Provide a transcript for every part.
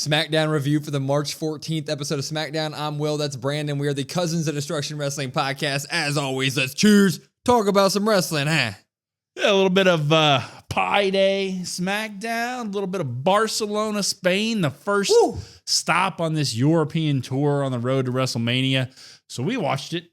SmackDown review for the March 14th episode of SmackDown. I'm Will, that's Brandon. We are the Cousins of Destruction Wrestling podcast. As always, let's cheers, talk about some wrestling, huh? Yeah, a little bit of Pie Day SmackDown, a little bit of Barcelona, Spain, the first stop on this European tour on the road to WrestleMania. So we watched it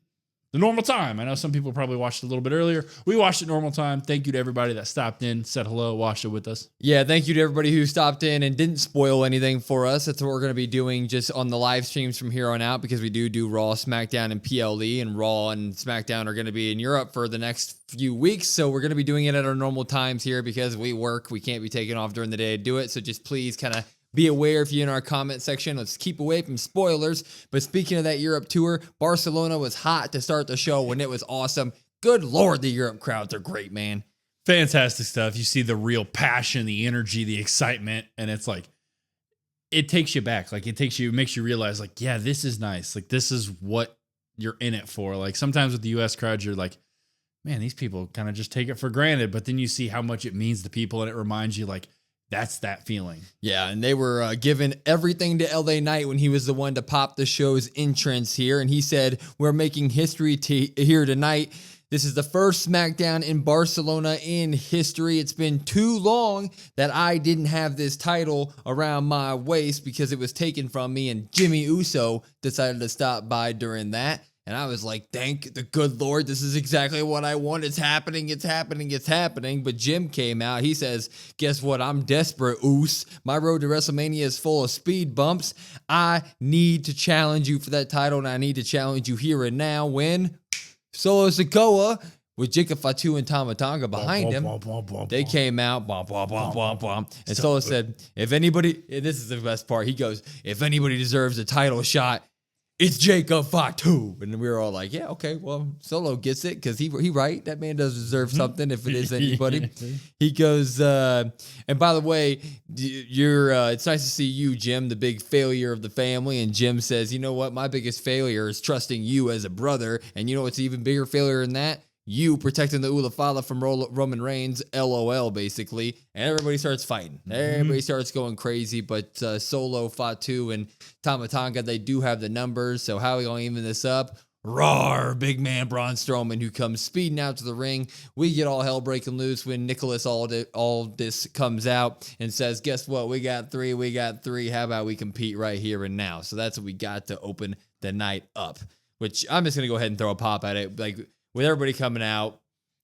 the normal time. I know some people probably watched it a little bit earlier. We watched it normal time. Thank you to everybody that stopped in, said hello, watched it with us. Yeah, thank you to everybody who stopped in and didn't spoil anything for us. That's what we're going to be doing just on the live streams from here on out, because we do Raw, SmackDown, and PLE, and Raw and SmackDown are going to be in Europe for the next few weeks. So we're going to be doing it at our normal times here because we work. We can't be taking off during the day to do it. So just please kind of be aware if you're in our comment section. Let's keep away from spoilers. But speaking of that Europe tour, Barcelona was hot to start the show when it was awesome. Good Lord, the Europe crowds are great, man. Fantastic stuff. You see the real passion, the energy, the excitement, and it's like, it takes you back. Like it makes you realize like, yeah, this is nice. Like this is what you're in it for. Like sometimes with the US crowd, you're like, man, these people kind of just take it for granted. But then you see how much it means to people and it reminds you like, that's that feeling. Yeah, and they were giving everything to LA Knight when he was the one to pop the show's entrance here. And he said, we're making history here tonight. This is the first SmackDown in Barcelona in history. It's been too long that I didn't have this title around my waist because it was taken from me. And Jimmy Uso decided to stop by during that. And I was like, thank the good Lord, this is exactly what I want. It's happening, it's happening, it's happening. But Jim came out. He says, guess what? I'm desperate, Oos. My road to WrestleMania is full of speed bumps. I need to challenge you for that title, and I need to challenge you here and now when Solo Sikoa with Jacob Fatu and Tama Tonga behind him, they came out, and Solo said, if anybody, and this is the best part, he goes, if anybody deserves a title shot, it's Jacob Fatu. And we were all like, yeah, okay, well, Solo gets it because he right. That man does deserve something if it is anybody. He goes, and by the way, it's nice to see you, Jim, the big failure of the family. And Jim says, you know what? My biggest failure is trusting you as a brother. And you know what's even bigger failure than that? You protecting the Ulafala from Roman Reigns, LOL, basically. And everybody starts fighting. Everybody starts going crazy. But Solo, Fatu, and Tama Tonga, they do have the numbers. So how are we going to even this up? Roar, big man Braun Strowman, who comes speeding out to the ring. We get all hell breaking loose when Nicholas Aldis comes out and says, guess what? We got three. How about we compete right here and now? So that's what we got to open the night up, which I'm just going to go ahead and throw a pop at it. Like, with everybody coming out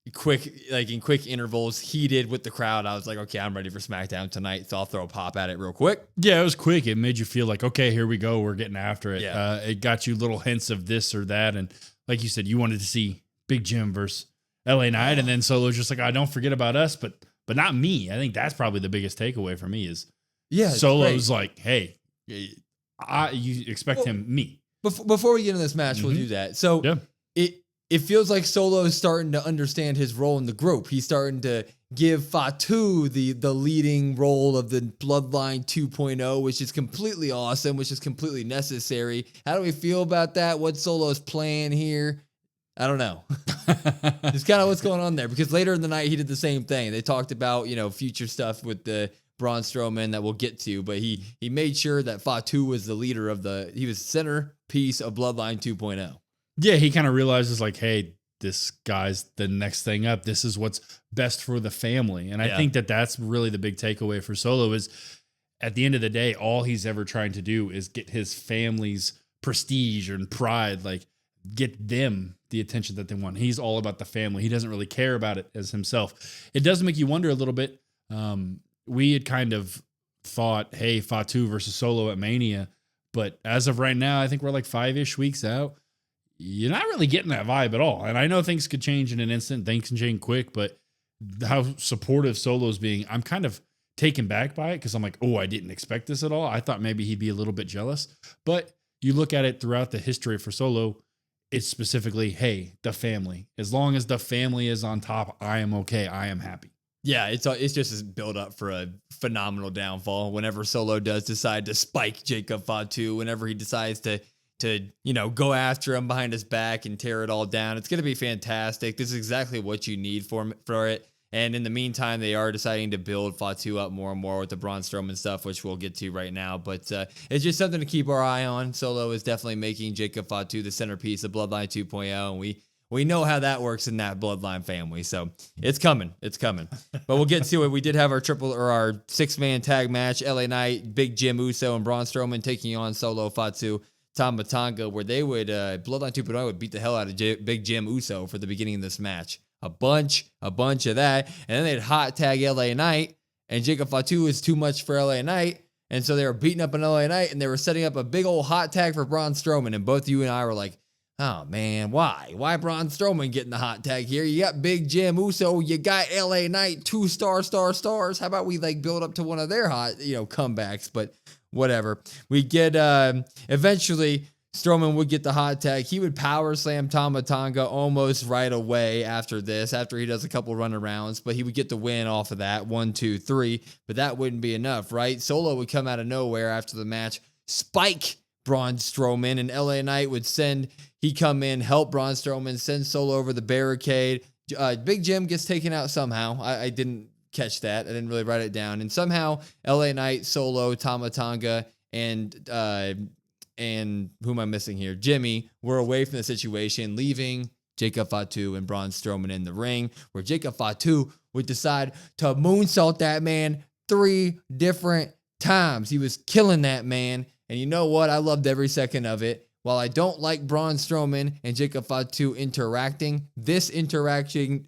in quick intervals, heated with the crowd, I was like, okay, I'm ready for SmackDown tonight, so I'll throw a pop at it real quick. Yeah, it was quick. It made you feel like, okay, here we go. We're getting after it. Yeah. It got you little hints of this or that. And like you said, you wanted to see Big Jim versus LA Knight. And then Solo's just like, don't forget about us, but not me. I think that's probably the biggest takeaway for me is Solo's like, hey, you expect me. Before we get into this match, we'll do that. So it feels like Solo is starting to understand his role in the group. He's starting to give Fatu the leading role of the Bloodline 2.0, which is completely awesome, which is completely necessary. How do we feel about that? What's Solo's plan here? I don't know. It's kind of what's going on there, because later in the night he did the same thing. They talked about, future stuff with the Braun Strowman that we'll get to, but he made sure that Fatu was the leader he was centerpiece of Bloodline 2.0. Yeah, he kind of realizes like, hey, this guy's the next thing up. This is what's best for the family. And I think that's really the big takeaway for Solo is at the end of the day, all he's ever trying to do is get his family's prestige and pride, like get them the attention that they want. He's all about the family. He doesn't really care about it as himself. It does make you wonder a little bit. We had kind of thought, hey, Fatu versus Solo at Mania. But as of right now, I think we're like 5-ish weeks out. You're not really getting that vibe at all. And I know things could change in an instant. Things can change quick, but how supportive Solo's being, I'm kind of taken back by it because I'm like, oh, I didn't expect this at all. I thought maybe he'd be a little bit jealous. But you look at it throughout the history for Solo, it's specifically, hey, the family. As long as the family is on top, I am okay. I am happy. Yeah, it's just a build up for a phenomenal downfall. Whenever Solo does decide to spike Jacob Fatu, whenever he decides to go after him behind his back and tear it all down, it's going to be fantastic. This is exactly what you need for it. And in the meantime, they are deciding to build Fatu up more and more with the Braun Strowman stuff, which we'll get to right now. But it's just something to keep our eye on. Solo is definitely making Jacob Fatu the centerpiece of Bloodline 2.0, and we know how that works in that Bloodline family. So it's coming. It's coming. But we'll get to it. We did have our 6-man tag match, LA Knight, Big Jim Uso, and Braun Strowman taking on Solo, Fatu, Tama Tonga, where they would, Bloodline 2.0 would beat the hell out of Big Jim Uso for the beginning of this match. A bunch of that. And then they'd hot tag LA Knight, and Jacob Fatu is too much for LA Knight. And so they were beating up an LA Knight, and they were setting up a big old hot tag for Braun Strowman. And both you and I were like, oh, man, why? Why Braun Strowman getting the hot tag here? You got Big Jim Uso. You got LA Knight, 2 stars. How about we build up to one of their hot, comebacks? But whatever. We get, eventually, Strowman would get the hot tag. He would power slam Tama Tonga almost right away after this, after he does a couple runarounds, but he would get the win off of that, 1, 2, 3, but that wouldn't be enough, right? Solo would come out of nowhere after the match, spike Braun Strowman, and LA Knight would come in, help Braun Strowman, send Solo over the barricade. Big Jim gets taken out somehow. I didn't catch that. I didn't really write it down. And somehow LA Knight, Solo, Tama Tonga, and who am I missing here? Jimmy were away from the situation, leaving Jacob Fatu and Braun Strowman in the ring, where Jacob Fatu would decide to moonsault that man 3 different times. He was killing that man. And you know what? I loved every second of it. While I don't like Braun Strowman and Jacob Fatu interacting, this interacting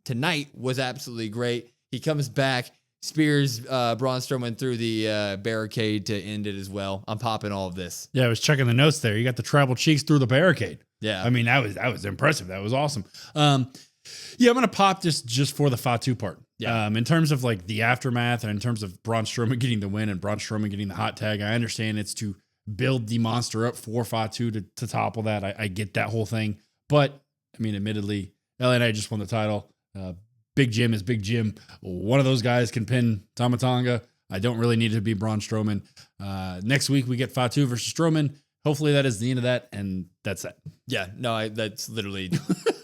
tonight was absolutely great. He comes back, spears Braun Strowman through the barricade to end it as well. I'm popping all of this. Yeah, I was checking the notes there. You got the tribal cheeks through the barricade. Yeah. I mean, that was impressive. That was awesome. Yeah, I'm going to pop this just for the Fatu part. Yeah. In terms of the aftermath and in terms of Braun Strowman getting the win and Braun Strowman getting the hot tag, I understand it's to build the monster up for Fatu to topple that. I get that whole thing. But, I mean, admittedly, LA Knight just won the title. Big Jim is Big Jim. One of those guys can pin Tama Tonga. I don't really need it to be Braun Strowman. Next week, we get Fatu versus Strowman. Hopefully that is the end of that, and that's it. Yeah, no, that's literally,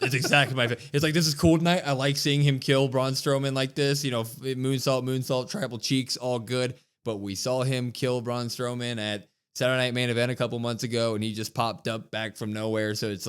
it's exactly my favorite. It's this is cool tonight. I like seeing him kill Braun Strowman like this. Moonsault, tribal cheeks, all good. But we saw him kill Braun Strowman at Saturday Night Main Event a couple months ago, and he just popped up back from nowhere. So it's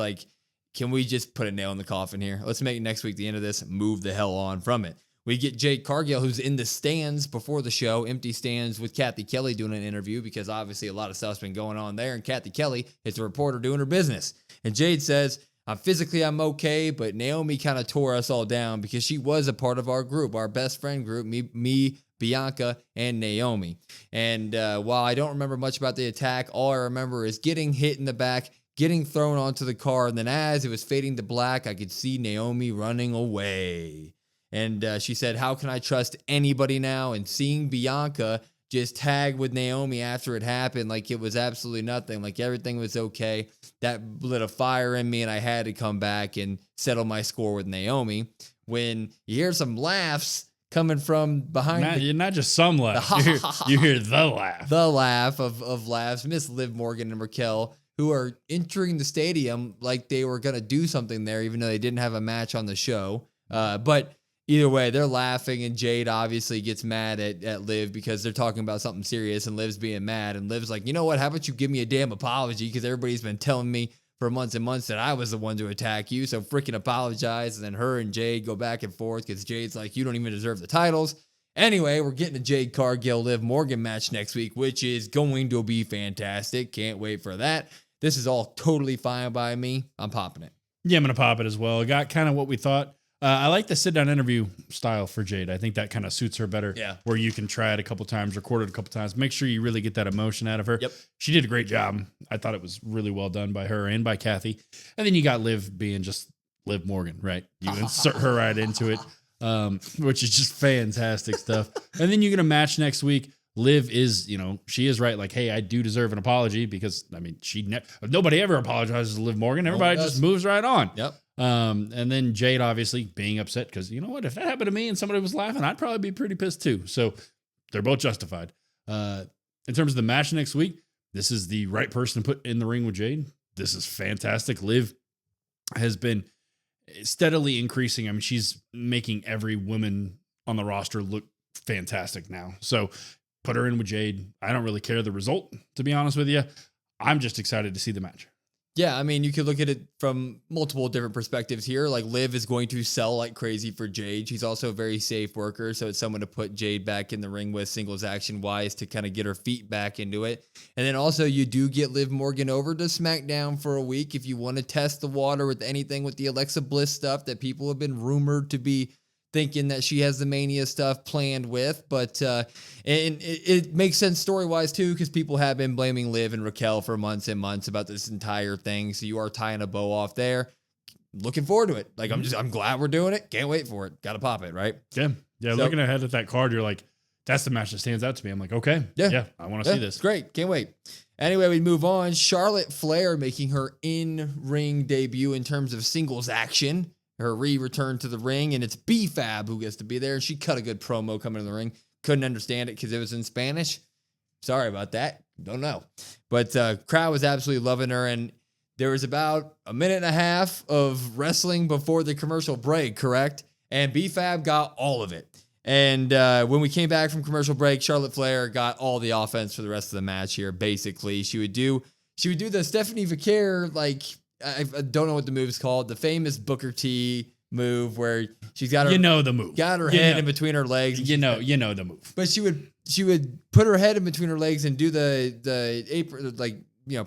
can we just put a nail in the coffin here? Let's make next week the end of this, move the hell on from it. We get Jade Cargill, who's in the stands before the show, empty stands with Kathy Kelly doing an interview because obviously a lot of stuff's been going on there. And Kathy Kelly is a reporter doing her business. And Jade says, I'm okay, but Naomi kind of tore us all down because she was a part of our group, our best friend group, me, Bianca, and Naomi. And while I don't remember much about the attack, all I remember is getting hit in the back, getting thrown onto the car, and then as it was fading to black, I could see Naomi running away. And she said, how can I trust anybody now? And seeing Bianca just tag with Naomi after it happened, it was absolutely nothing. Everything was okay. That lit a fire in me, and I had to come back and settle my score with Naomi. When you hear some laughs coming from behind. Not just some laughs. You hear the laugh. The laugh of laughs. Miss Liv Morgan and Raquel, who are entering the stadium like they were going to do something there, even though they didn't have a match on the show. But either way, they're laughing, and Jade obviously gets mad at Liv because they're talking about something serious, and Liv's being mad. And Liv's like, you know what? How about you give me a damn apology? Because everybody's been telling me for months and months that I was the one to attack you, so freaking apologize. And then her and Jade go back and forth because Jade's like, you don't even deserve the titles. Anyway, we're getting a Jade Cargill Liv Morgan match next week, which is going to be fantastic. Can't wait for that. This is all totally fine by me. I'm popping it. Yeah, I'm going to pop it as well. Got kind of what we thought. I like the sit-down interview style for Jade. I think that kind of suits her better. Yeah. Where you can try it a couple times, record it a couple times, make sure you really get that emotion out of her. Yep. She did a great job. I thought it was really well done by her and by Kathy. And then you got Liv being just Liv Morgan, right? You insert her right into it, which is just fantastic stuff. And then you get a match next week. Liv is, she is right. Hey, I do deserve an apology because, nobody ever apologizes to Liv Morgan. Everybody just moves right on. Yep. And then Jade obviously being upset because you know what? If that happened to me and somebody was laughing, I'd probably be pretty pissed too. So they're both justified. In terms of the match next week, this is the right person to put in the ring with Jade. This is fantastic. Liv has been steadily increasing. I mean, she's making every woman on the roster look fantastic now. So put her in with Jade. I don't really care the result, to be honest with you. I'm just excited to see the match. Yeah, I mean, you could look at it from multiple different perspectives here. Like, Liv is going to sell like crazy for Jade. She's also a very safe worker, so it's someone to put Jade back in the ring with singles action-wise to kind of get her feet back into it. And then also, you do get Liv Morgan over to SmackDown for a week if you want to test the water with anything with the Alexa Bliss stuff that people have been rumored to be thinking that she has the Mania stuff planned with, but and it makes sense story-wise too, because people have been blaming Liv and Raquel for months and months about this entire thing, so you are tying a bow off there. Looking forward to it. Like, I'm glad we're doing it. Can't wait for it. Gotta pop it, right? Yeah. So, looking ahead at that card, you're like, that's the match that stands out to me. I'm like, okay, yeah, I want to see this. Great. Can't wait. Anyway, we move on. Charlotte Flair making her in-ring debut in terms of singles action. Her return to the ring, and it's B-Fab who gets to be there. And she cut a good promo coming in the ring. Couldn't understand it because it was in Spanish. Sorry about that. Don't know. But crowd was absolutely loving her. And there was about a minute and a half of wrestling before the commercial break, correct? And B-Fab got all of it. And when we came back from commercial break, Charlotte Flair got all the offense for the rest of the match here, basically. She would do the Stephanie Vicaire, like, I don't know what the move is called. The famous Booker T move where she's got her, the move, got her head in between her legs. You know the move. But she would put her head in between her legs and do the apron, like,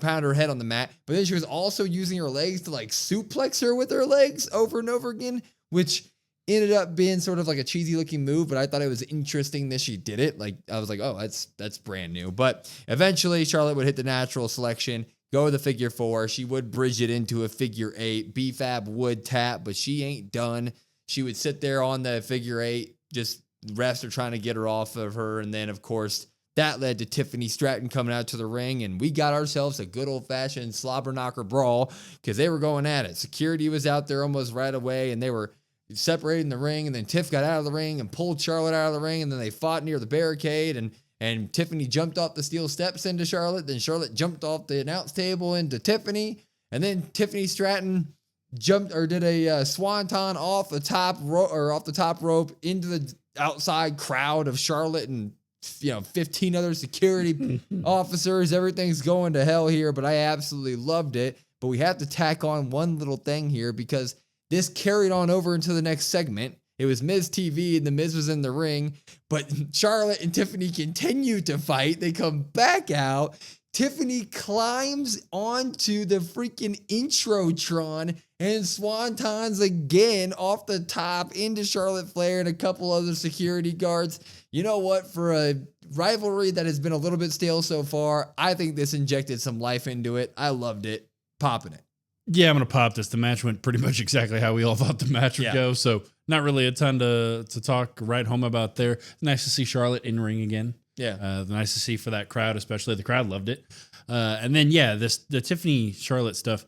pound her head on the mat. But then she was also using her legs to like suplex her with her legs over and over again, which ended up being sort of like a cheesy looking move. But I thought it was interesting that she did it. Like, I was like, oh, that's brand new. But eventually Charlotte would hit the natural selection. Go with the figure 4. She would bridge it into a figure 8. B-Fab would tap, but she ain't done. She would sit there on the figure 8. Just refs are trying to get her off of her. And then, of course, that led to Tiffany Stratton coming out to the ring. And we got ourselves a good old-fashioned slobber knocker brawl because they were going at it. Security was out there almost right away, and they were separating the ring. And then Tiff got out of the ring and pulled Charlotte out of the ring. And then they fought near the barricade. And Tiffany jumped off the steel steps into Charlotte. Then Charlotte jumped off the announce table into Tiffany. And then Tiffany Stratton did a swanton off the top rope into the outside crowd of Charlotte and 15 other security officers. Everything's going to hell here, but I absolutely loved it. But we have to tack on one little thing here because this carried on over into the next segment. It was Miz TV, and the Miz was in the ring, but Charlotte and Tiffany continue to fight. They come back out. Tiffany climbs onto the freaking Introtron and swantons again off the top into Charlotte Flair and a couple other security guards. You know what? For a rivalry that has been a little bit stale so far, I think this injected some life into it. I loved it. Popping it. Yeah, I'm going to pop this. The match went pretty much exactly how we all thought the match would go. So not really a ton to talk right home about there. Nice to see Charlotte in ring again. Yeah. Nice to see for that crowd, especially the crowd loved it. And then, the Tiffany Charlotte stuff,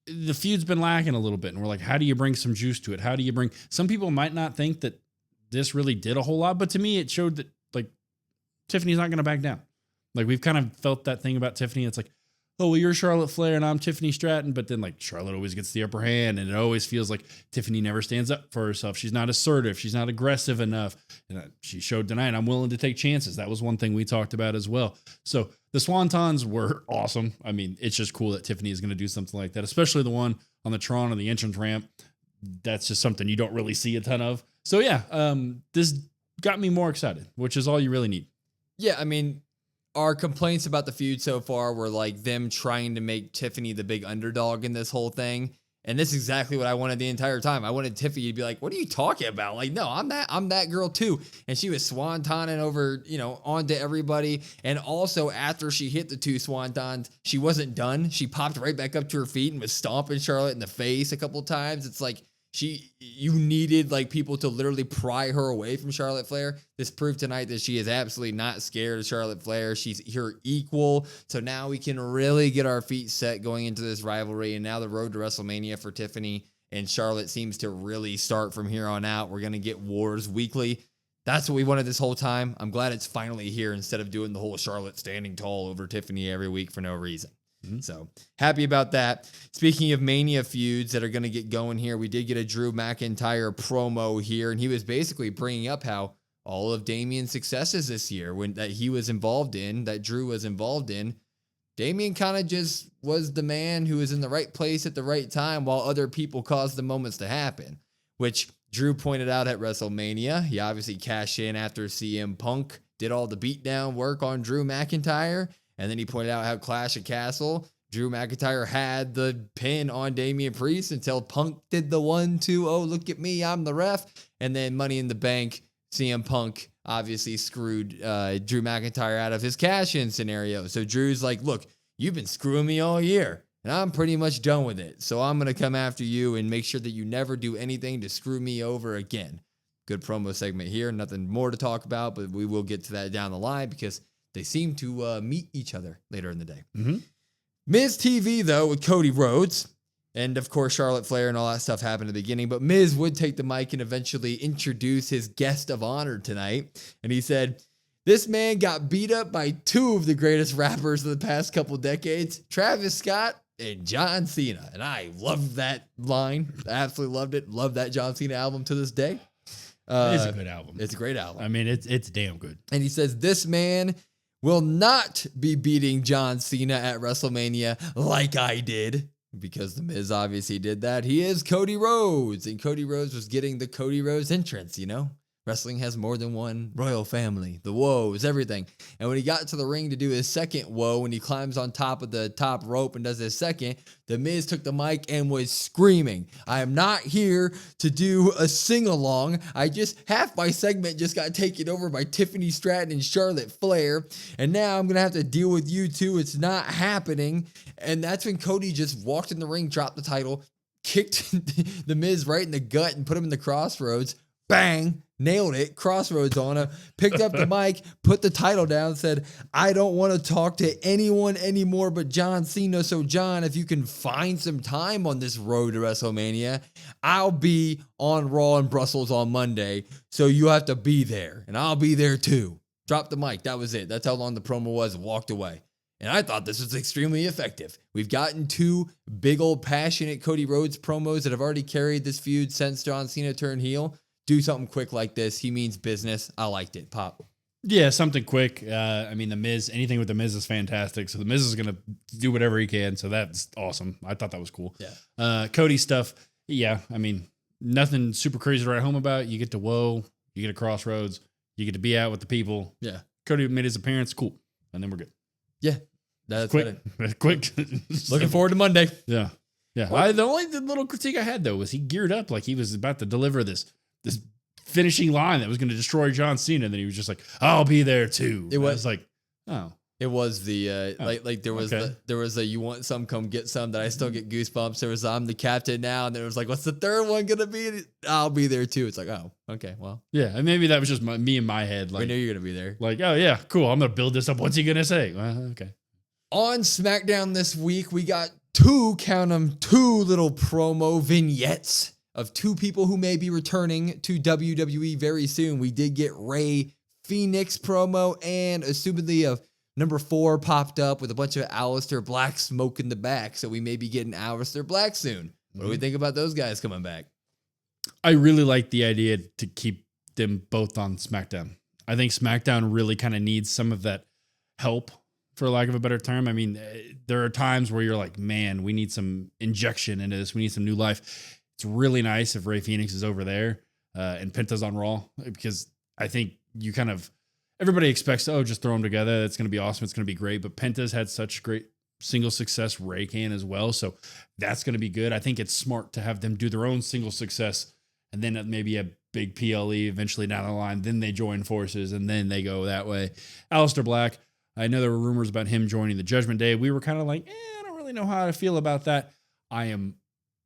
the feud's been lacking a little bit. And we're like, how do you bring some juice to it? Some people might not think that this really did a whole lot, but to me, it showed that like Tiffany's not going to back down. Like we've kind of felt that thing about Tiffany. It's like, oh, well, you're Charlotte Flair and I'm Tiffany Stratton. But then like Charlotte always gets the upper hand, and it always feels like Tiffany never stands up for herself. She's not assertive. She's not aggressive enough. And she showed tonight, I'm willing to take chances. That was one thing we talked about as well. So the Swantons were awesome. I mean, it's just cool that Tiffany is going to do something like that, especially the one on the Tron on the entrance ramp. That's just something you don't really see a ton of. So this got me more excited, which is all you really need. Yeah, I mean, our complaints about the feud so far were like them trying to make Tiffany the big underdog in this whole thing. And this is exactly what I wanted the entire time. I wanted Tiffany to be like, what are you talking about? Like, no, I'm that girl too. And she was swantoning over, onto everybody. And also after she hit the 2 swantons, she wasn't done. She popped right back up to her feet and was stomping Charlotte in the face a couple of times. It's like, you needed like people to literally pry her away from Charlotte Flair. This proved tonight that she is absolutely not scared of Charlotte Flair. She's her equal. So now we can really get our feet set going into this rivalry. And now the road to WrestleMania for Tiffany and Charlotte seems to really start from here on out. We're going to get wars weekly. That's what we wanted this whole time. I'm glad it's finally here instead of doing the whole Charlotte standing tall over Tiffany every week for no reason. So happy about that. Speaking of Mania feuds that are going to get going here, we did get a Drew McIntyre promo here, and he was basically bringing up how all of Damian's successes this year that he was involved in, that Drew was involved in, Damian kind of just was the man who was in the right place at the right time while other people caused the moments to happen, which Drew pointed out at WrestleMania. He obviously cashed in after CM Punk did all the beatdown work on Drew McIntyre. And then he pointed out how Clash of Castle, Drew McIntyre had the pin on Damian Priest until Punk did the 1-2, oh, look at me, I'm the ref. And then Money in the Bank, CM Punk obviously screwed Drew McIntyre out of his cash-in scenario. So Drew's like, look, you've been screwing me all year, and I'm pretty much done with it. So I'm going to come after you and make sure that you never do anything to screw me over again. Good promo segment here. Nothing more to talk about, but we will get to that down the line because they seem to meet each other later in the day. Miz TV, though, with Cody Rhodes. And, of course, Charlotte Flair and all that stuff happened at the beginning. But Miz would take the mic and eventually introduce his guest of honor tonight. And he said, this man got beat up by two of the greatest rappers of the past couple decades, Travis Scott and John Cena. And I loved that line. I absolutely loved it. Love that John Cena album to this day. It's a good album. It's a great album. I mean, it's damn good. And he says, this man will not be beating John Cena at WrestleMania like I did, because The Miz obviously did that. He is Cody Rhodes, and Cody Rhodes was getting the Cody Rhodes entrance, you know? Wrestling has more than one royal family, the woes, everything. And when he got to the ring to do his second woe, when he climbs on top of the top rope and does his second, The Miz took the mic and was screaming, I am not here to do a sing-along. Half my segment just got taken over by Tiffany Stratton and Charlotte Flair. And now I'm going to have to deal with you two. It's not happening. And that's when Cody just walked in the ring, dropped the title, kicked The Miz right in the gut and put him in the crossroads. Bang, nailed it, crossroads on him, picked up the mic, put the title down, said, I don't want to talk to anyone anymore but John Cena. So, John, if you can find some time on this road to WrestleMania, I'll be on Raw in Brussels on Monday. So you have to be there, and I'll be there too. Dropped the mic. That was it. That's how long the promo was. Walked away. And I thought this was extremely effective. We've gotten two big old passionate Cody Rhodes promos that have already carried this feud since John Cena turned heel. Do something quick like this. He means business. I liked it. Pop. Yeah, something quick. I mean, The Miz, anything with The Miz is fantastic. So The Miz is going to do whatever he can. So that's awesome. I thought that was cool. Yeah. Cody stuff. Yeah. I mean, nothing super crazy to write home about. You get to woe. You get a crossroads. You get to be out with the people. Yeah. Cody made his appearance. Cool. And then we're good. Yeah. That's quick. Quick. Looking forward to Monday. Yeah. Yeah. Well, the only little critique I had, though, was he geared up like he was about to deliver this finishing line that was going to destroy John Cena. And then he was just like, I'll be there too. It was like, oh. It was the like there was okay. there was a you want some, come get some, that I still get goosebumps. There was I'm the captain now, and there was like, what's the third one gonna be? I'll be there too. It's like, oh, okay, well, yeah, and maybe that was just me in my head. Like, we knew you're gonna be there. Like, oh yeah, cool. I'm gonna build this up. What's he gonna say? Well, okay. On SmackDown this week, we got two little promo vignettes of two people who may be returning to WWE very soon. We did get Rey Fenix promo, and assumedly a number 4 popped up with a bunch of Aleister Black smoke in the back. So we may be getting Aleister Black soon. What do we think about those guys coming back? I really like the idea to keep them both on SmackDown. I think SmackDown really kind of needs some of that help, for lack of a better term. I mean, there are times where you're like, man, we need some injection into this. We need some new life. It's really nice if Rey Fenix is over there and Penta's on Raw, because I think you kind of, everybody expects, oh, just throw them together. That's going to be awesome. It's going to be great. But Penta's had such great single success. Rey can as well. So that's going to be good. I think it's smart to have them do their own single success, and then maybe a big PLE eventually down the line. Then they join forces and then they go that way. Aleister Black, I know there were rumors about him joining the Judgment Day. We were kind of like, I don't really know how I feel about that. I am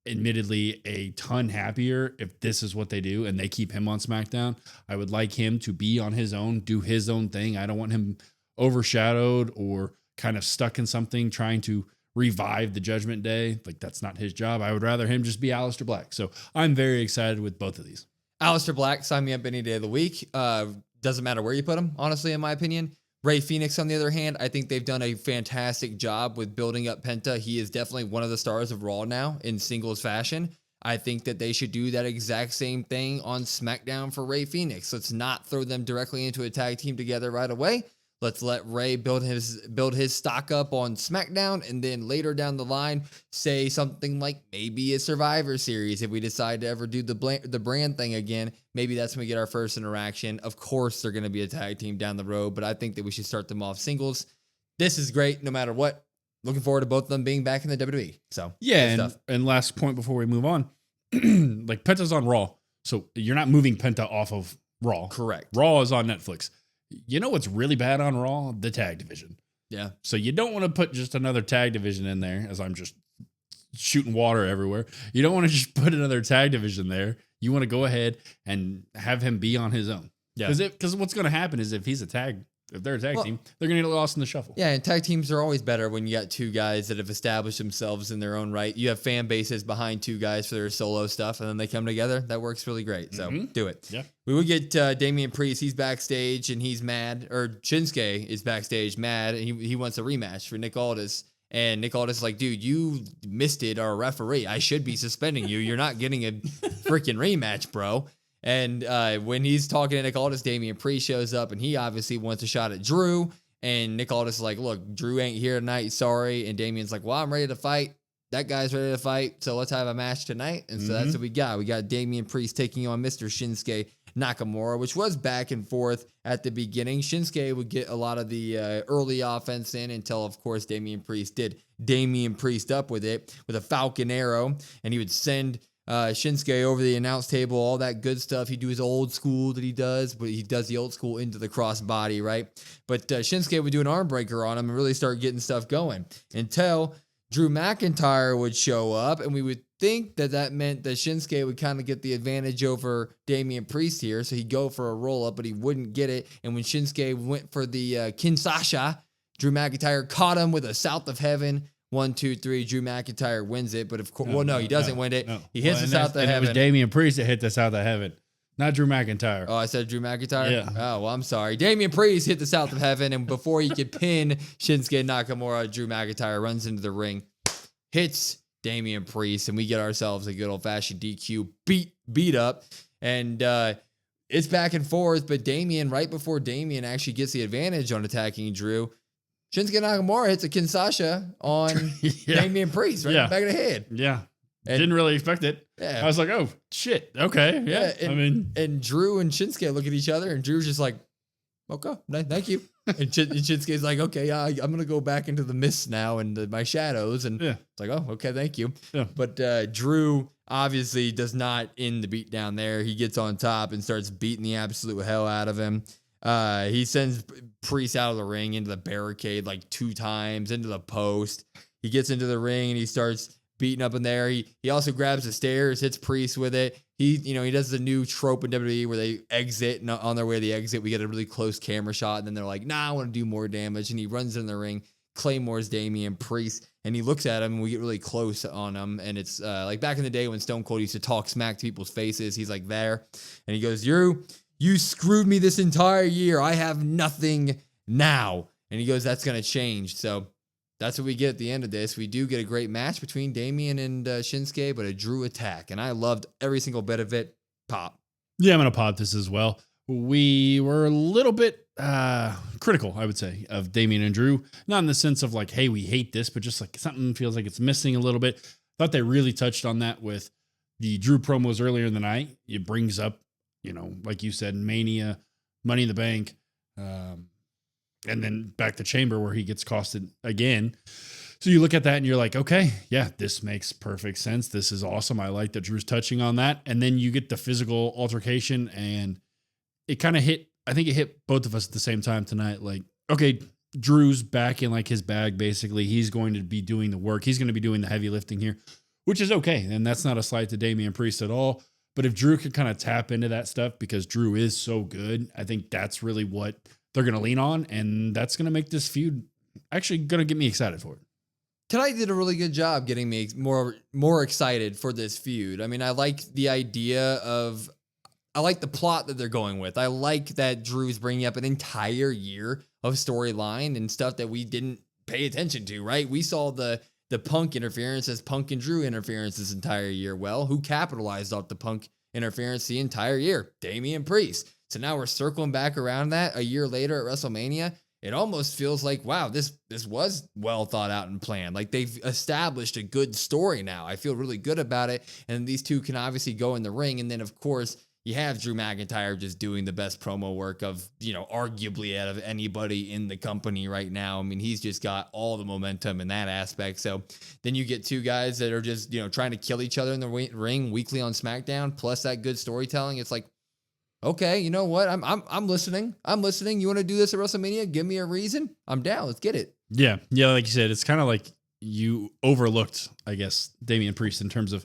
admittedly a ton happier if this is what they do and they keep him on SmackDown. I would like him to be on his own, do his own thing. I don't want him overshadowed or kind of stuck in something trying to revive the Judgment Day. Like, that's not his job. I would rather him just be Aleister Black. So I'm very excited with both of these. Aleister Black, sign me up any day of the week. Doesn't matter where you put him, honestly, in my opinion. Rey Fenix, on the other hand, I think they've done a fantastic job with building up Penta. He is definitely one of the stars of Raw now in singles fashion. I think that they should do that exact same thing on SmackDown for Rey Fenix. Let's not throw them directly into a tag team together right away. Let's let Rey build his stock up on SmackDown, and then later down the line, say something like maybe a Survivor Series. If we decide to ever do the brand thing again, maybe that's when we get our first interaction. Of course, they're going to be a tag team down the road, but I think that we should start them off singles. This is great, no matter what. Looking forward to both of them being back in the WWE. So yeah, and last point before we move on, like Penta's on Raw, so you're not moving Penta off of Raw. Correct. Raw is on Netflix. You know what's really bad on Raw? The tag division. Yeah. So you don't want to put just another tag division in there, as I'm just shooting water everywhere. You don't want to just put another tag division there. You want to go ahead and have him be on his own. Yeah. Because what's going to happen is if they're a tag team, they're going to get lost in the shuffle. Yeah, and tag teams are always better when you got two guys that have established themselves in their own right. You have fan bases behind two guys for their solo stuff, and then they come together. That works really great. So do it. Yeah. We would get Damian Priest. He's backstage, and he's mad. Or Shinsuke is backstage mad, and he wants a rematch for Nick Aldis. And Nick Aldis is like, dude, you missed it, our referee. I should be suspending you. You're not getting a freaking rematch, bro. And when he's talking to Nick Aldis, Damian Priest shows up, and he obviously wants a shot at Drew. And Nick Aldis is like, look, Drew ain't here tonight. Sorry. And Damian's like, well, I'm ready to fight. That guy's ready to fight. So let's have a match tonight. And so that's what we got. We got Damian Priest taking on Mr. Shinsuke Nakamura, which was back and forth at the beginning. Shinsuke would get a lot of the early offense in until, of course, Damian Priest did Damian Priest up with it with a Falcon Arrow. And he would send Shinsuke over the announce table, all that good stuff. He'd do his old school that he does, but he does the old school into the crossbody, right? But Shinsuke would do an arm breaker on him and really start getting stuff going until Drew McIntyre would show up, and we would think that meant that Shinsuke would kind of get the advantage over Damian Priest here, so he'd go for a roll-up, but he wouldn't get it. And when Shinsuke went for the Kinshasa, Drew McIntyre caught him with a South of Heaven. 1, 2, 3. Drew McIntyre wins it, but of course, he doesn't win it. No. He hits the South of Heaven. It was Damian Priest that hit the South of Heaven, not Drew McIntyre. Oh, I said Drew McIntyre? Yeah. Oh, well, I'm sorry. Damian Priest hit the South of Heaven, and before he could pin Shinsuke Nakamura, Drew McIntyre runs into the ring, hits Damian Priest, and we get ourselves a good old-fashioned DQ beat up, and it's back and forth, but Damian, right before Damian actually gets the advantage on attacking Drew, Shinsuke Nakamura hits a Kinshasa on Damian Priest, right in the back of the head. Yeah. And didn't really expect it. Yeah. I was like, oh, shit. Okay. Yeah. And Drew and Shinsuke look at each other, and Drew's just like, okay, thank you. And Shinsuke's like, okay, I'm going to go back into the mist now and my shadows. And it's like, oh, okay, thank you. Yeah. But Drew obviously does not end the beat down there. He gets on top and starts beating the absolute hell out of him. He sends Priest out of the ring into the barricade like 2 times, into the post. He gets into the ring and he starts beating up in there. He also grabs the stairs, hits Priest with it. He does the new trope in WWE where they exit, and on their way to the exit, we get a really close camera shot, and then they're like, nah, I want to do more damage. And he runs in the ring, claymores Damian Priest, and he looks at him, and we get really close on him. And it's like back in the day when Stone Cold used to talk smack to people's faces. He's like there, and he goes, You screwed me this entire year. I have nothing now. And he goes, that's going to change. So that's what we get at the end of this. We do get a great match between Damian and Shinsuke, but a Drew attack. And I loved every single bit of it. Pop. Yeah, I'm going to pop this as well. We were a little bit critical, I would say, of Damian and Drew. Not in the sense of like, hey, we hate this, but just like something feels like it's missing a little bit. Thought they really touched on that with the Drew promos earlier in the night. It brings up, like you said, Mania, Money in the Bank, and then back to Chamber where he gets costed again. So you look at that and you're like, okay, yeah, this makes perfect sense. This is awesome. I like that Drew's touching on that. And then you get the physical altercation, and it kind of I think it hit both of us at the same time tonight. Like, okay, Drew's back in like his bag, basically. He's going to be doing the work. He's going to be doing the heavy lifting here, which is okay. And that's not a slight to Damian Priest at all. But if Drew could kind of tap into that stuff, because Drew is so good, I think that's really what they're going to lean on. And that's going to make this feud actually going to get me excited for it. Tonight did a really good job getting me more excited for this feud. I mean, I like the idea of, I like the plot that they're going with. I like that Drew's bringing up an entire year of storyline and stuff that we didn't pay attention to, right? We saw the Punk interference as Punk and Drew interference this entire year. Well, who capitalized off the Punk interference the entire year? Damian Priest. So now we're circling back around that a year later at WrestleMania. It almost feels like, wow, this was well thought out and planned. Like they've established a good story now. I feel really good about it. And these two can obviously go in the ring. And then, of course, you have Drew McIntyre just doing the best promo work of, arguably out of anybody in the company right now. I mean, he's just got all the momentum in that aspect. So then you get two guys that are just, trying to kill each other in the ring weekly on SmackDown, plus that good storytelling. It's like, okay, you know what? I'm listening. I'm listening. You want to do this at WrestleMania? Give me a reason. I'm down. Let's get it. Yeah. Yeah. Like you said, it's kind of like you overlooked, I guess, Damian Priest in terms of,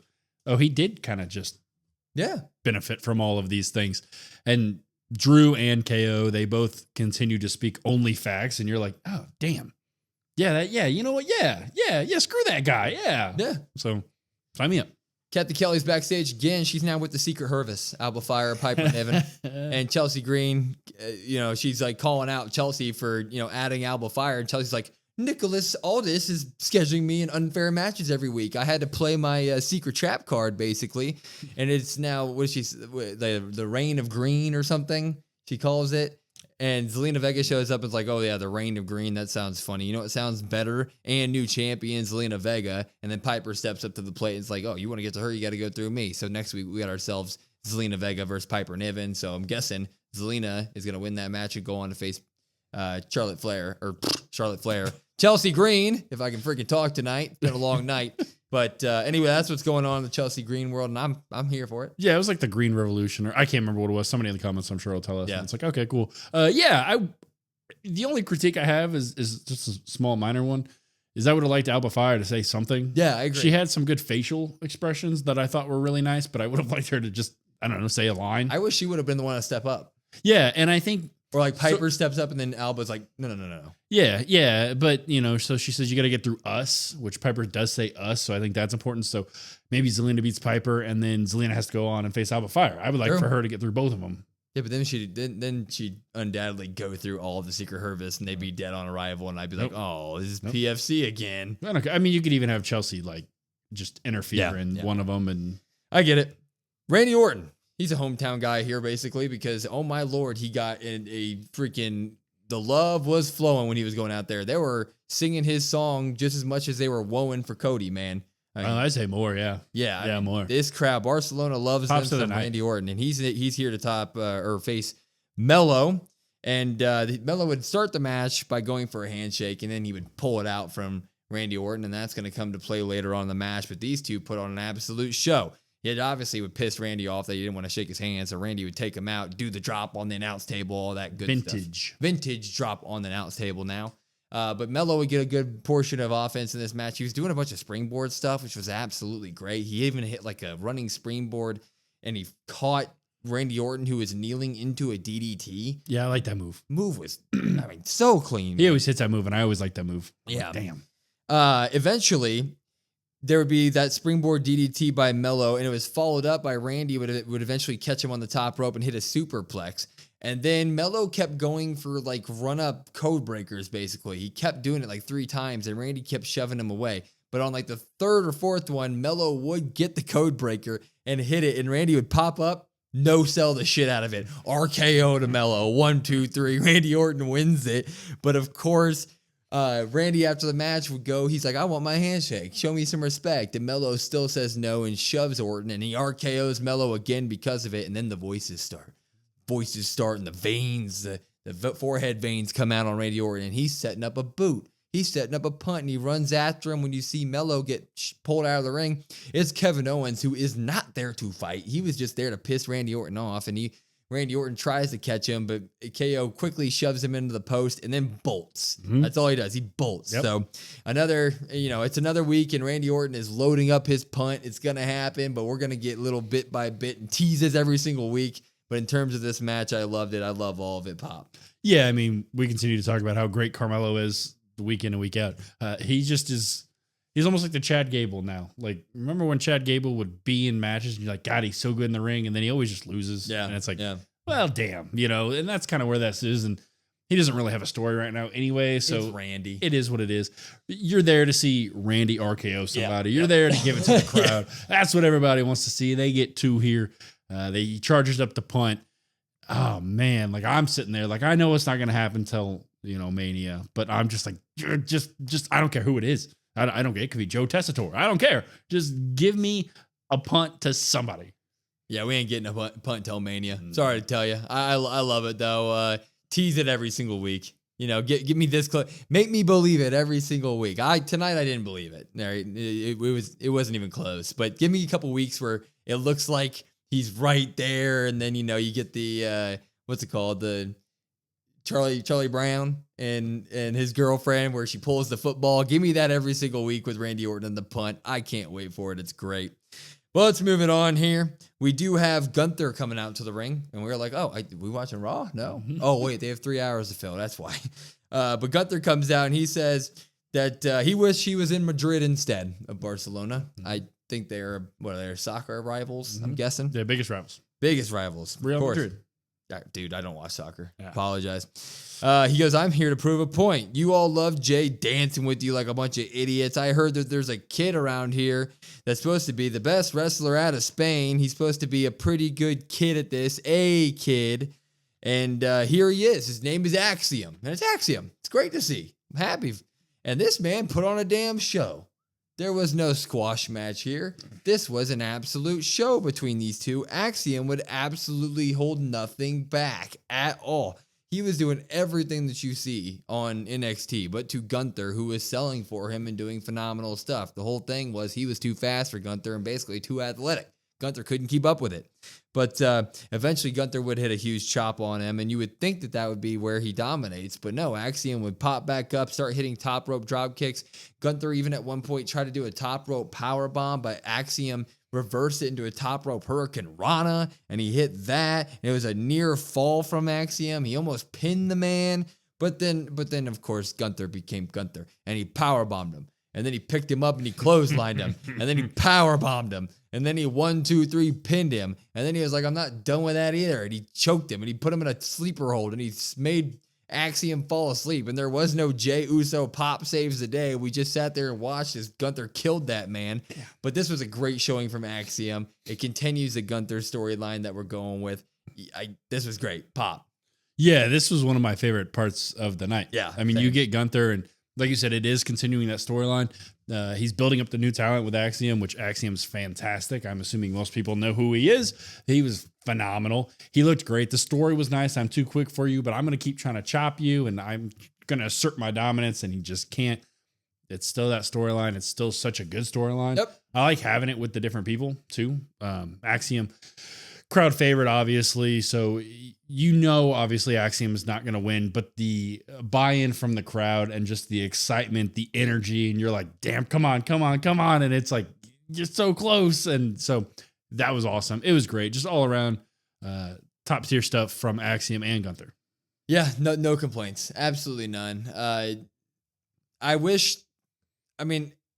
he did kind of just benefit from all of these things. And Drew and KO, they both continue to speak only facts. And you're like, oh, damn. Yeah. You know what? Yeah. Screw that guy. Yeah. Yeah. So sign me up. Kathy Kelly's backstage again. She's now with the Secret Service, Alba Fire, Piper Niven, and Chelsea Green. She's like calling out Chelsea for, adding Alba Fire. And Chelsea's like, Nicholas Aldis is scheduling me in unfair matches every week. I had to play my secret trap card, basically. And it's now, what is she, the Reign of Green or something, she calls it. And Zelina Vega shows up and is like, oh, yeah, the Reign of Green. That sounds funny. You know what sounds better? And new champion, Zelina Vega. And then Piper steps up to the plate and it's like, oh, you want to get to her? You got to go through me. So next week, we got ourselves Zelina Vega versus Piper Niven. So I'm guessing Zelina is going to win that match and go on to face Charlotte Flair. Chelsea Green, if I can freaking talk tonight. It's been a long night. But anyway, that's what's going on in the Chelsea Green world, and I'm here for it. Yeah, it was like the Green Revolution, or I can't remember what it was. Somebody in the comments, I'm sure, will tell us. Yeah. And it's like, okay, cool. The only critique I have is just a small, minor one. Is I would have liked Alba Fire to say something. Yeah, I agree. She had some good facial expressions that I thought were really nice, but I would have liked her to just, I don't know, say a line. I wish she would have been the one to step up. Yeah, and I think... Or like Piper steps up and then Alba's like, no. Yeah. But, so she says you got to get through us, which Piper does say us. So I think that's important. So maybe Zelina beats Piper and then Zelina has to go on and face Alba Fire. I would like for her to get through both of them. Yeah, but then she'd undoubtedly go through all of the Secret Service and they'd be dead on arrival. And I'd be like, oh, this is PFC again. I mean, you could even have Chelsea like just interfere in one of them. And I get it. Randy Orton. He's a hometown guy here, basically, because, oh, my Lord, he got in a freaking... The love was flowing when he was going out there. They were singing his song just as much as they were woeing for Cody, man. I'd say more, yeah. Yeah, more. This crowd, Barcelona loves them some Randy Orton, and he's here to top or face Melo. And Melo would start the match by going for a handshake, and then he would pull it out from Randy Orton, and that's going to come to play later on in the match. But these two put on an absolute show. It obviously would piss Randy off that he didn't want to shake his hand, so Randy would take him out, do the drop on the announce table, all that good stuff. Vintage drop on the announce table now. But Melo would get a good portion of offense in this match. He was doing a bunch of springboard stuff, which was absolutely great. He even hit like a running springboard, and he caught Randy Orton, who was kneeling into a DDT. Yeah, I like that move. Move was, so clean. He always hits that move, and I always like that move. Yeah. Damn. Eventually... there would be that springboard DDT by Melo, and it was followed up by Randy would eventually catch him on the top rope and hit a superplex. And then Melo kept going for like run-up code breakers, basically. He kept doing it like 3 times, and Randy kept shoving him away. But on like the 3rd or 4th one, Melo would get the code breaker and hit it, and Randy would pop up, no-sell the shit out of it. RKO to Melo, 1, 2, 3. Randy Orton wins it. But of course... Randy, after the match, would go, he's like, I want my handshake. Show me some respect. And Melo still says no and shoves Orton, and he RKOs Melo again because of it. And then the voices start. And the veins, the forehead veins come out on Randy Orton, and he's setting up a boot. He's setting up a punt, and he runs after him. When you see Melo get pulled out of the ring, it's Kevin Owens, who is not there to fight. He was just there to piss Randy Orton off, and Randy Orton tries to catch him, but KO quickly shoves him into the post and then bolts. Mm-hmm. That's all he does. He bolts. Yep. So it's another week, and Randy Orton is loading up his punt. It's going to happen, but we're going to get little bit by bit and teases every single week. But in terms of this match, I loved it. I love all of it, Pop. Yeah, I mean, we continue to talk about how great Carmelo is week in and week out. He just is... He's almost like the Chad Gable now. Like, remember when Chad Gable would be in matches and you're like, God, he's so good in the ring. And then he always just loses. Yeah. And it's like, well, damn, and that's kind of where this is. And he doesn't really have a story right now anyway. So it's Randy. It is what it is. You're there to see Randy RKO somebody. You're there to give it to the crowd. That's what everybody wants to see. They get 2 here. They charges up the punt. Oh man. Like I'm sitting there, like I know it's not going to happen till, Mania, but I'm just like, just, I don't care who it is. I don't care. It could be Joe Tessitore. I don't care. Just give me a punt to somebody. Yeah, we ain't getting a punt till Mania. Sorry to tell you. I love it though. Tease it every single week. Give me this close. Make me believe it every single week. Tonight I didn't believe it. It wasn't even close. But give me a couple weeks where it looks like he's right there, and then you get the what's it called, the Charlie Brown and his girlfriend where she pulls the football. Give me that every single week with Randy Orton and the punt. I can't wait for it. It's great. Well, let's move it on here. We do have Gunther coming out to the ring, and we're like, we watching Raw? No. Oh, wait, they have 3 hours to fill. That's why. But Gunther comes out, and he says that he wished he was in Madrid instead of Barcelona. I think they're soccer rivals, I'm guessing. They're biggest rivals. Biggest rivals. Real Madrid. Dude, I don't watch soccer. Yeah. Apologize. He goes, I'm here to prove a point. You all love Jade dancing with you like a bunch of idiots. I heard that there's a kid around here that's supposed to be the best wrestler out of Spain. He's supposed to be a pretty good kid at this, a kid. And here he is. His name is Axiom. And it's Axiom. It's great to see. I'm happy. And this man put on a damn show. There was no squash match here. This was an absolute show between these two. Axiom would absolutely hold nothing back at all. He was doing everything that you see on NXT, but to Gunther, who was selling for him and doing phenomenal stuff. The whole thing was he was too fast for Gunther and basically too athletic. Gunther couldn't keep up with it. But eventually Gunther would hit a huge chop on him, and you would think that would be where he dominates. But no, Axiom would pop back up, start hitting top rope drop kicks. Gunther even at one point tried to do a top rope power bomb, but Axiom reversed it into a top rope Hurricane Rana, and he hit that. It was a near fall from Axiom. He almost pinned the man, but then of course Gunther became Gunther, and he power bombed him. And then he picked him up and he clotheslined him. And then he power bombed him. And then he 1, 2, 3 pinned him. And then he was like, I'm not done with that either. And he choked him and he put him in a sleeper hold and he made Axiom fall asleep. And there was no Jey Uso pop saves the day. We just sat there and watched as Gunther killed that man. Yeah. But this was a great showing from Axiom. It continues the Gunther storyline that we're going with. This was great. Pop. Yeah, this was one of my favorite parts of the night. Yeah. I mean, you get Gunther and like you said, it is continuing that storyline. He's building up the new talent with Axiom, which Axiom's fantastic. I'm assuming most people know who he is. He was phenomenal. He looked great. The story was nice. I'm too quick for you, but I'm going to keep trying to chop you, and I'm going to assert my dominance, and he just can't. It's still that storyline. It's still such a good storyline. Yep. I like having it with the different people, too. Axiom, crowd favorite, obviously. So obviously Axiom is not going to win, but the buy-in from the crowd and just the excitement, the energy, and you're like, damn, come on. And it's like, you're so close. And so that was awesome. It was great. Just all around top tier stuff from Axiom and Gunther. Yeah, no complaints. Absolutely none.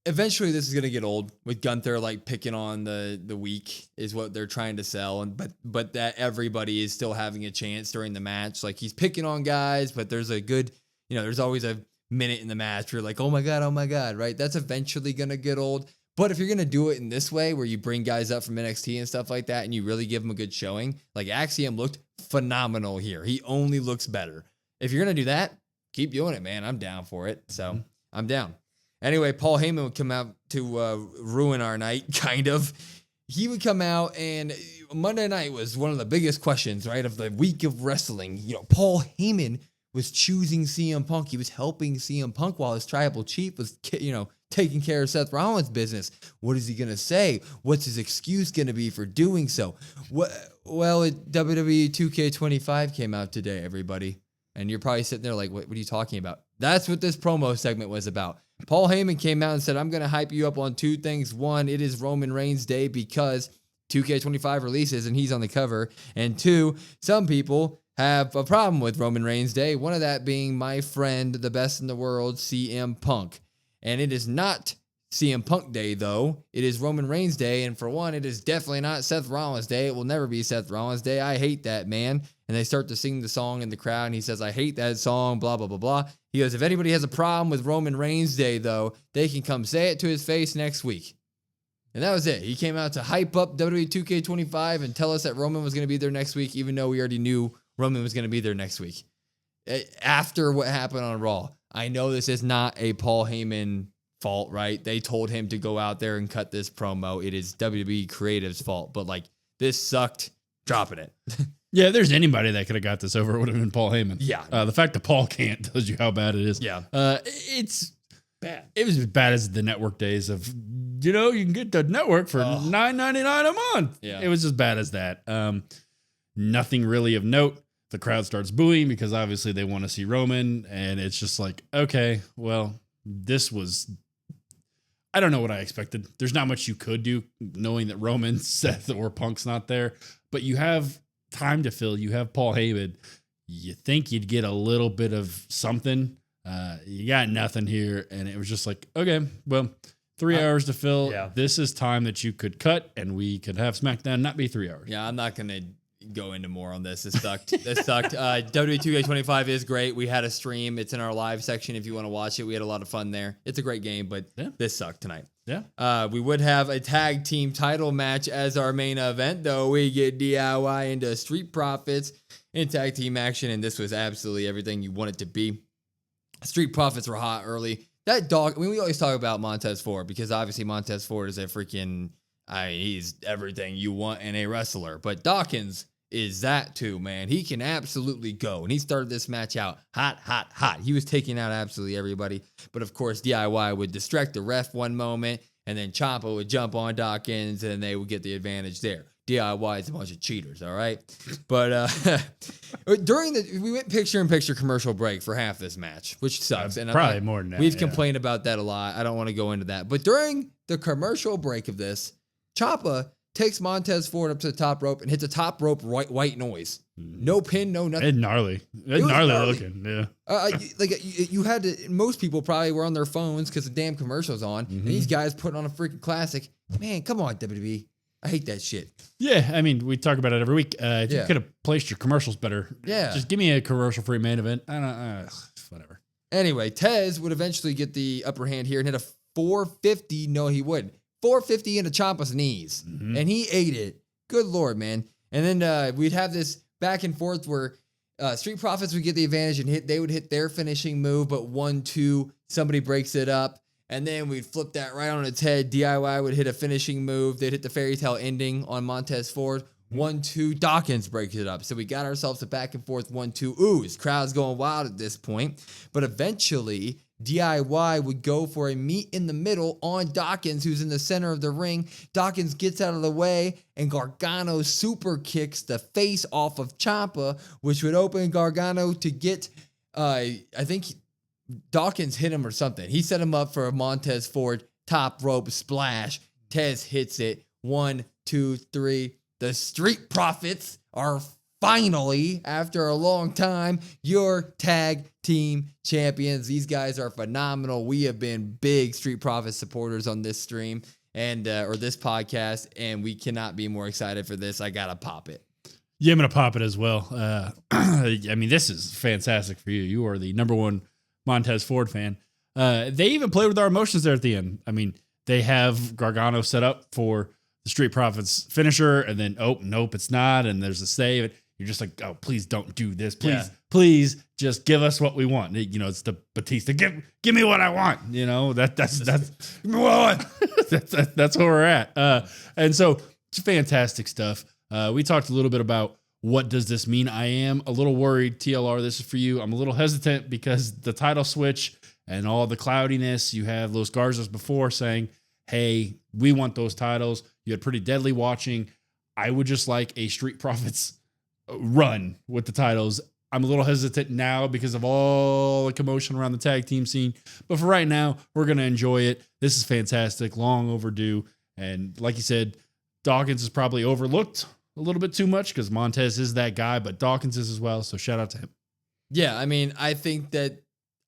Eventually this is going to get old with Gunther like picking on the weak is what they're trying to sell. But that everybody is still having a chance during the match. Like he's picking on guys, but there's a good, there's always a minute in the match where you're like, oh my God, right? That's eventually going to get old. But if you're going to do it in this way where you bring guys up from NXT and stuff like that and you really give them a good showing, like Axiom looked phenomenal here. He only looks better. If you're going to do that, keep doing it, man. I'm down for it. So I'm down. Anyway, Paul Heyman would come out to ruin our night, kind of. He would come out, and Monday night was one of the biggest questions, right, of the week of wrestling. Paul Heyman was choosing CM Punk. He was helping CM Punk while his tribal chief was, taking care of Seth Rollins' business. What is he going to say? What's his excuse going to be for doing so? Well, WWE 2K25 came out today, everybody. And you're probably sitting there like, what are you talking about? That's what this promo segment was about. Paul Heyman came out and said, I'm going to hype you up on 2 things. 1, it is Roman Reigns Day because 2K25 releases and he's on the cover. And 2, some people have a problem with Roman Reigns Day. One of that being my friend, the best in the world, CM Punk. And it is not CM Punk Day, though. It is Roman Reigns Day, and for one, it is definitely not Seth Rollins Day. It will never be Seth Rollins Day. I hate that, man. And they start to sing the song in the crowd, and he says, I hate that song, blah, blah, blah, blah. He goes, if anybody has a problem with Roman Reigns Day, though, they can come say it to his face next week. And that was it. He came out to hype up WWE 2K25 and tell us that Roman was going to be there next week, even though we already knew Roman was going to be there next week. After what happened on Raw, I know this is not a Paul Heyman fault, right? They told him to go out there and cut this promo. It is WWE Creative's fault, but like this sucked dropping it. Yeah, if there's anybody that could have got this over, it would have been Paul Heyman. Yeah. The fact that Paul can't tells you how bad it is. Yeah. It's bad. It was as bad as the network days of, you can get the network for $9.99 a month. Yeah. It was as bad as that. Nothing really of note. The crowd starts booing because obviously they want to see Roman. And it's just like, okay, well, this was, I don't know what I expected. There's not much you could do knowing that Roman, Seth, or Punk's not there. But you have time to fill. You have Paul Heyman. You think you'd get a little bit of something. You got nothing here. And it was just like, okay, well, 3 hours to fill. Yeah. This is time that you could cut and we could have SmackDown not be 3 hours. Yeah, I'm not going to go into more on this. It sucked. It sucked. WWE 2K25 is great. We had a stream. It's in our live section if you want to watch it. We had a lot of fun there. It's a great game, but this sucked tonight. Yeah. We would have a tag team title match as our main event, though. We get DIY into Street Profits in tag team action, and this was absolutely everything you want it to be. Street Profits were hot early. That dog, we always talk about Montez Ford because obviously Montez Ford is a freaking, he's everything you want in a wrestler. But Dawkins is that too, man. He can absolutely go. And he started this match out hot, hot, hot. He was taking out absolutely everybody. But of course, DIY would distract the ref one moment, and then Ciampa would jump on Dawkins, and they would get the advantage there. DIY is a bunch of cheaters, all right? But we went picture-in-picture commercial break for half this match, which sucks. And probably more than that. We've complained about that a lot. I don't want to go into that. But during the commercial break of this, Ciampa takes Montez Ford up to the top rope and hits a top rope white noise. No pin, no nothing. It's gnarly. It's gnarly looking, yeah. You had to, most people probably were on their phones because the damn commercial's on. And these guys putting on a freaking classic. Man, come on, WWE. I hate that shit. Yeah, I mean, we talk about it every week. If you could have placed your commercials better. Yeah. Just give me a commercial-free main event. I don't whatever. Anyway, Tez would eventually get the upper hand here and hit a 450. No, he wouldn't. 450 into Ciampa's knees. And he ate it. Good Lord, man. And then we'd have this back and forth where Street Profits would get the advantage and they would hit their finishing move, but 1-2, somebody breaks it up. And then we'd flip that right on its head. DIY would hit a finishing move. They'd hit the fairy tale ending on Montez Ford. 1-2, Dawkins breaks it up. So we got ourselves a back and forth 1-2. Ooh, his crowd's going wild at this point. But eventually, DIY would go for a meet in the middle on Dawkins, who's in the center of the ring. Dawkins gets out of the way, and Gargano super kicks the face off of Ciampa, which would open Gargano to get, I think Dawkins hit him or something. He set him up for a Montez Ford top rope splash. Tez hits it. 1, 2, 3. The Street Profits are finally, after a long time, your tag team champions. These guys are phenomenal. We have been big Street Profits supporters on this stream and or this podcast, and we cannot be more excited for this. I gotta pop it. Yeah, I'm gonna pop it as well. I mean, this is fantastic for you. You are the number one Montez Ford fan. They even played with our emotions there at the end. I mean, they have Gargano set up for the Street Profits finisher, and then, oh, nope, it's not, and there's a save. You're just like, oh, please don't do this. Please just give us what we want. It's the Batista. Give me what I want. That's give me what I want. that's where we're at. And so it's fantastic stuff. We talked a little bit about what does this mean. I am a little worried, TLR, this is for you. I'm a little hesitant because the title switch and all the cloudiness, you have Los Garzas before saying, hey, we want those titles. You had Pretty Deadly watching. I would just like a Street Profits run with the titles. I'm a little hesitant now because of all the commotion around the tag team scene. But for right now, we're going to enjoy it. This is fantastic, long overdue. And like you said, Dawkins is probably overlooked a little bit too much because Montez is that guy, but Dawkins is as well. So shout out to him. Yeah, I mean, I think that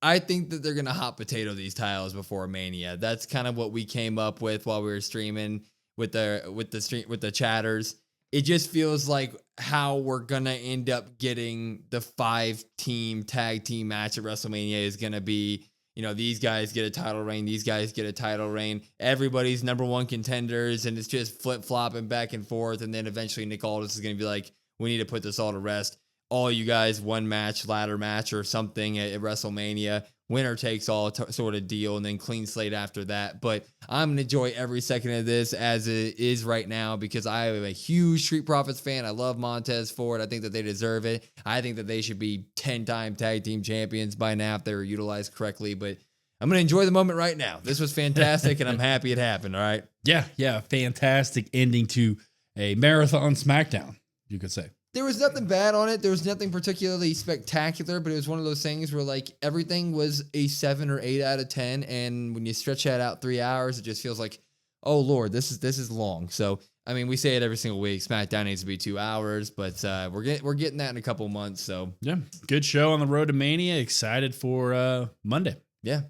I think that they're gonna hot potato these titles before Mania. That's kind of what we came up with while we were streaming with the chatters. It just feels like how we're gonna end up getting the 5-team tag team match at WrestleMania is gonna be, these guys get a title reign, these guys get a title reign, everybody's number one contenders, and it's just flip flopping back and forth. And then eventually Nick Aldis is gonna be like, we need to put this all to rest. All you guys, one match, ladder match or something at WrestleMania, winner takes all sort of deal, and then clean slate after that. But I'm going to enjoy every second of this as it is right now because I am a huge Street Profits fan. I love Montez Ford. I think that they deserve it. I think that they should be 10-time tag team champions by now if they were utilized correctly. But I'm going to enjoy the moment right now. This was fantastic, and I'm happy it happened, all right? Yeah. Fantastic ending to a marathon SmackDown, you could say. There was nothing bad on it. There was nothing particularly spectacular, but it was one of those things where like everything was a 7 or 8 out of 10. And when you stretch that out 3 hours, it just feels like, oh Lord, this is long. So, I mean, we say it every single week. SmackDown needs to be 2 hours, but we're getting that in a couple months. So yeah, good show on the road to Mania. Excited for Monday. Yeah.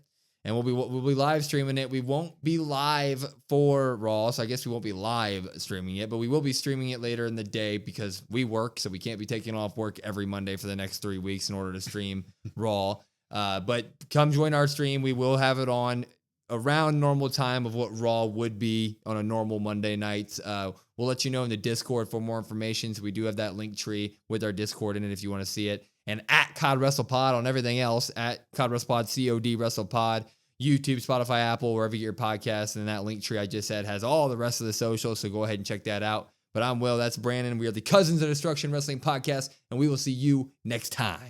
And we'll be live streaming it. We won't be live for Raw, so I guess we won't be live streaming it, but we will be streaming it later in the day because we work, so we can't be taking off work every Monday for the next 3 weeks in order to stream Raw. But come join our stream. We will have it on around normal time of what Raw would be on a normal Monday night. We'll let you know in the Discord for more information. So we do have that link tree with our Discord in it if you want to see it. And at COD WrestlePod on everything else, at COD WrestlePod, COD WrestlePod, YouTube, Spotify, Apple, wherever you get your podcasts. And that link tree I just said has all the rest of the socials. So go ahead and check that out. But I'm Will. That's Brandon. We are the Cousins of Destruction Wrestling Podcast. And we will see you next time.